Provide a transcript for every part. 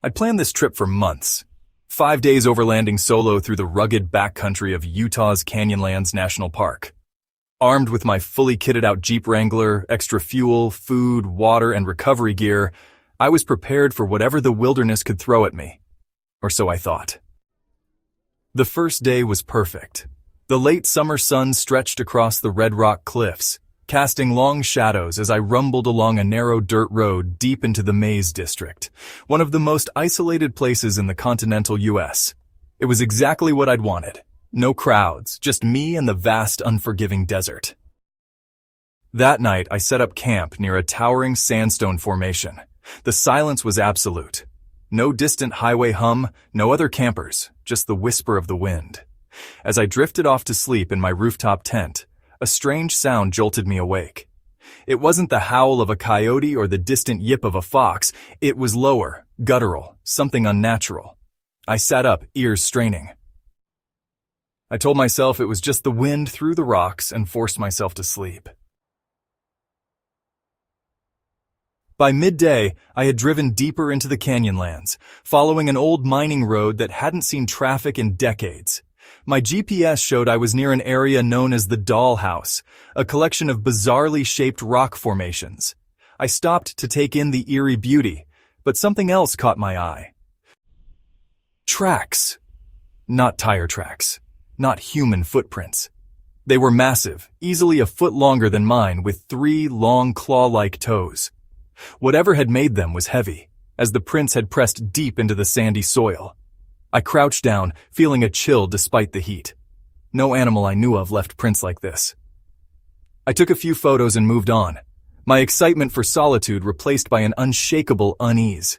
I'd planned this trip for months. 5 days overlanding solo through the rugged backcountry of Utah's Canyonlands National Park. Armed with my fully kitted out Jeep Wrangler, extra fuel, food, water, and recovery gear, I was prepared for whatever the wilderness could throw at me. Or so I thought. The first day was perfect. The late summer sun stretched across the red rock cliffs, casting long shadows as I rumbled along a narrow dirt road deep into the Maze District, one of the most isolated places in the continental U.S. It was exactly what I'd wanted. No crowds, just me and the vast, unforgiving desert. That night, I set up camp near a towering sandstone formation. The silence was absolute. No distant highway hum, no other campers, just the whisper of the wind. As I drifted off to sleep in my rooftop tent, a strange sound jolted me awake. It wasn't the howl of a coyote or the distant yip of a fox. It was lower, guttural, something unnatural. I sat up, ears straining. I told myself it was just the wind through the rocks and forced myself to sleep. By midday, I had driven deeper into the Canyonlands, following an old mining road that hadn't seen traffic in decades. My GPS showed I was near an area known as the Dollhouse, a collection of bizarrely shaped rock formations. I stopped to take in the eerie beauty, but something else caught my eye. Tracks. Not tire tracks. Not human footprints. They were massive, easily a foot longer than mine, with 3 long claw-like toes. Whatever had made them was heavy, as the prints had pressed deep into the sandy soil. I crouched down, feeling a chill despite the heat. No animal I knew of left prints like this. I took a few photos and moved on, my excitement for solitude replaced by an unshakable unease.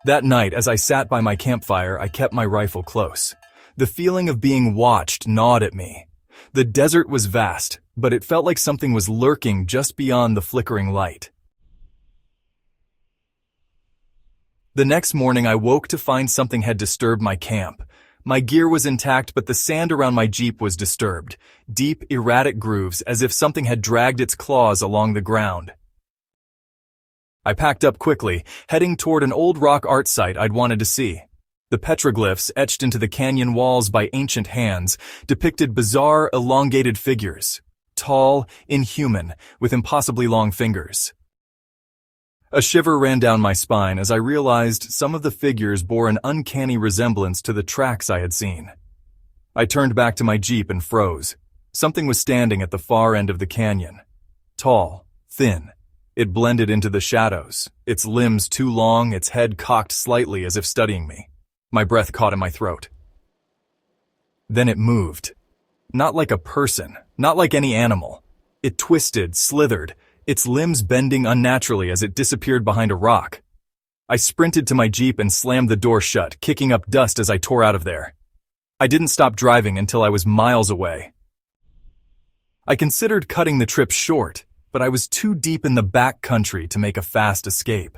That night, as I sat by my campfire, I kept my rifle close. The feeling of being watched gnawed at me. The desert was vast, but it felt like something was lurking just beyond the flickering light. The next morning I woke to find something had disturbed my camp. My gear was intact, but the sand around my Jeep was disturbed. Deep, erratic grooves, as if something had dragged its claws along the ground. I packed up quickly, heading toward an old rock art site I'd wanted to see. The petroglyphs etched into the canyon walls by ancient hands depicted bizarre, elongated figures. Tall, inhuman, with impossibly long fingers. A shiver ran down my spine as I realized some of the figures bore an uncanny resemblance to the tracks I had seen. I turned back to my Jeep and froze. Something was standing at the far end of the canyon. Tall, thin. It blended into the shadows, its limbs too long, its head cocked slightly as if studying me. My breath caught in my throat. Then it moved. Not like a person, not like any animal. It twisted, slithered, its limbs bending unnaturally as it disappeared behind a rock. I sprinted to my Jeep and slammed the door shut, kicking up dust as I tore out of there. I didn't stop driving until I was miles away. I considered cutting the trip short, but I was too deep in the back country to make a fast escape.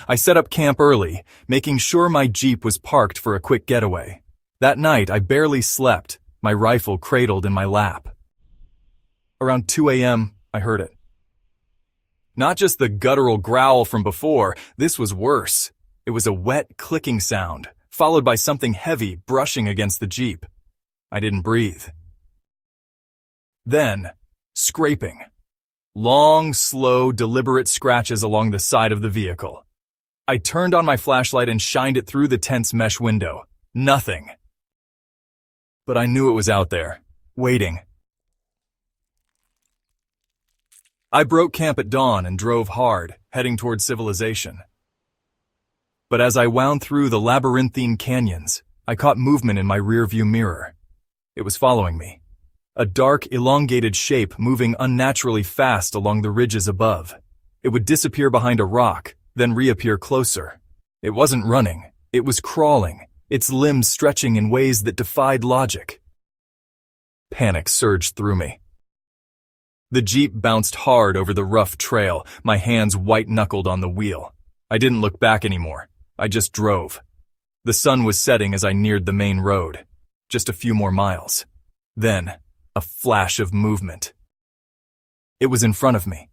I set up camp early, making sure my Jeep was parked for a quick getaway. That night, I barely slept, my rifle cradled in my lap. Around 2 a.m., I heard it. Not just the guttural growl from before, this was worse. It was a wet, clicking sound, followed by something heavy brushing against the Jeep. I didn't breathe. Then, scraping. Long, slow, deliberate scratches along the side of the vehicle. I turned on my flashlight and shined it through the tent's mesh window. Nothing. But I knew it was out there, waiting. I broke camp at dawn and drove hard, heading toward civilization. But as I wound through the labyrinthine canyons, I caught movement in my rearview mirror. It was following me. A dark, elongated shape moving unnaturally fast along the ridges above. It would disappear behind a rock, then reappear closer. It wasn't running, it was crawling, its limbs stretching in ways that defied logic. Panic surged through me. The Jeep bounced hard over the rough trail, my hands white-knuckled on the wheel. I didn't look back anymore. I just drove. The sun was setting as I neared the main road. Just a few more miles. Then, a flash of movement. It was in front of me.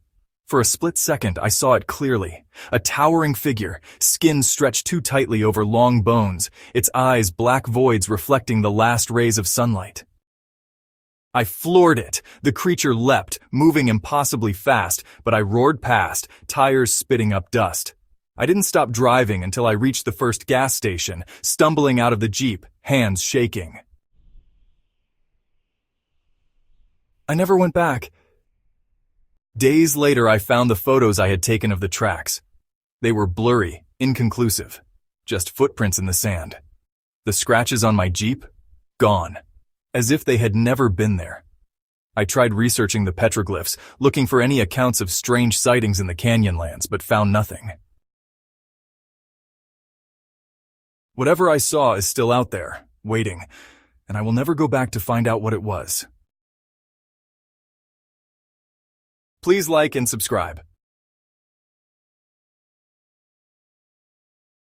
For a split second, I saw it clearly. A towering figure, skin stretched too tightly over long bones, its eyes black voids reflecting the last rays of sunlight. I floored it. The creature leapt, moving impossibly fast, but I roared past, tires spitting up dust. I didn't stop driving until I reached the first gas station, stumbling out of the Jeep, hands shaking. I never went back. Days later, I found the photos I had taken of the tracks. They were blurry, inconclusive, just footprints in the sand. The scratches on my Jeep? Gone. As if they had never been there. I tried researching the petroglyphs, looking for any accounts of strange sightings in the Canyonlands, but found nothing. Whatever I saw is still out there, waiting, and I will never go back to find out what it was. Please like and subscribe.